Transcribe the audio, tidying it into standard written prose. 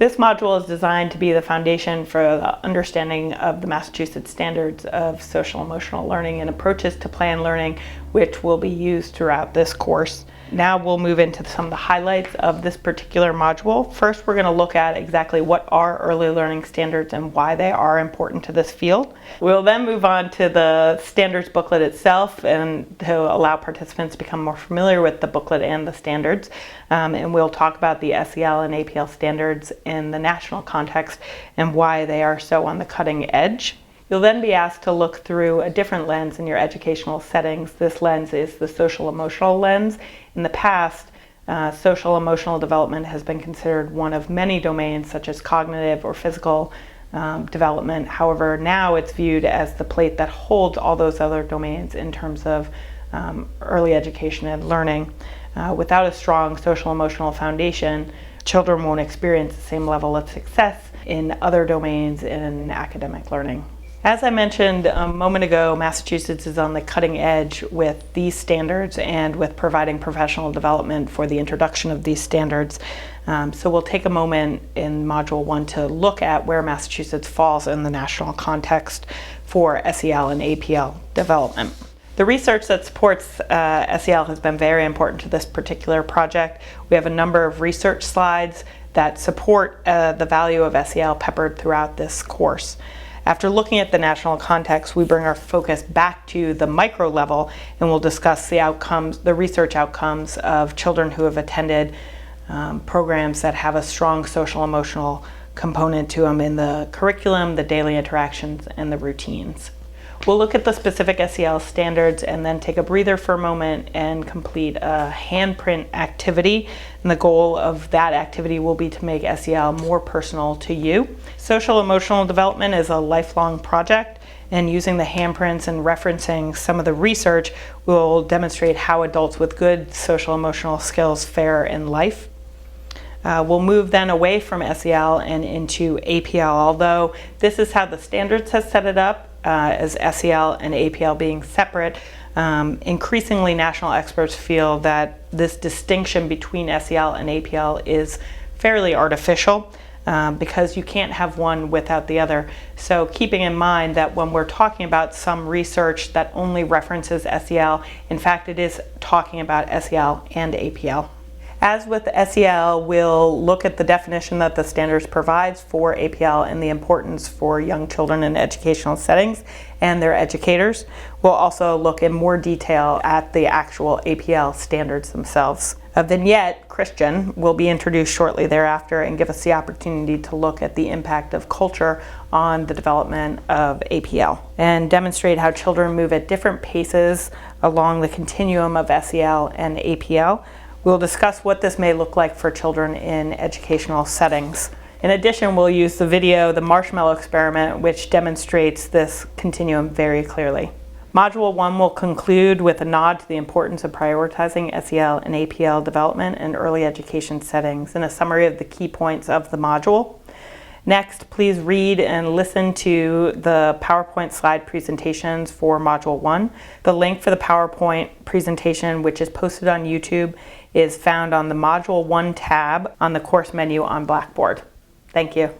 This module is designed to be the foundation for the understanding of the Massachusetts standards of social emotional learning and approaches to planned learning, which will be used throughout this course. Now we'll move into some of the highlights of this particular module. First, we're going to look at exactly what are early learning standards and why they are important to this field. We'll then move on to the standards booklet itself and to allow participants to become more familiar with the booklet and the standards. And we'll talk about the SEL and APL standards in the national context and why they are so on the cutting edge. You'll then be asked to look through a different lens in your educational settings. This lens is the social emotional lens. In the past, social emotional development has been considered one of many domains such as cognitive or physical development. However, now it's viewed as the plate that holds all those other domains in terms of early education and learning. Without a strong social emotional foundation, children won't experience the same level of success in other domains in academic learning. As I mentioned a moment ago, Massachusetts is on the cutting edge with these standards and with providing professional development for the introduction of these standards. So we'll take a moment in Module 1 to look at where Massachusetts falls in the national context for SEL and APL development. The research that supports SEL has been very important to this particular project. We have a number of research slides that support the value of SEL peppered throughout this course. After looking at the national context, we bring our focus back to the micro level and we'll discuss the research outcomes of children who have attended programs that have a strong social emotional component to them in the curriculum, the daily interactions, and the routines. We'll look at the specific SEL standards and then take a breather for a moment and complete a handprint activity. And the goal of that activity will be to make SEL more personal to you. Social emotional development is a lifelong project, and using the handprints and referencing some of the research will demonstrate how adults with good social emotional skills fare in life. We'll move then away from SEL and into APL, although this is how the standards has set it up, as SEL and APL being separate. Increasingly, national experts feel that this distinction between SEL and APL is fairly artificial because you can't have one without the other. So keeping in mind that when we're talking about some research that only references SEL, in fact it is talking about SEL and APL. As with SEL, we'll look at the definition that the standards provides for APL and the importance for young children in educational settings and their educators. We'll also look in more detail at the actual APL standards themselves. A vignette, Christian, will be introduced shortly thereafter and give us the opportunity to look at the impact of culture on the development of APL and demonstrate how children move at different paces along the continuum of SEL and APL. We'll discuss what this may look like for children in educational settings. In addition, we'll use the video, the marshmallow experiment, which demonstrates this continuum very clearly. Module 1 will conclude with a nod to the importance of prioritizing SEL and APL development in early education settings and a summary of the key points of the module. Next, please read and listen to the PowerPoint slide presentations for Module 1. The link for the PowerPoint presentation, which is posted on YouTube, is found on the Module 1 tab on the course menu on Blackboard. Thank you.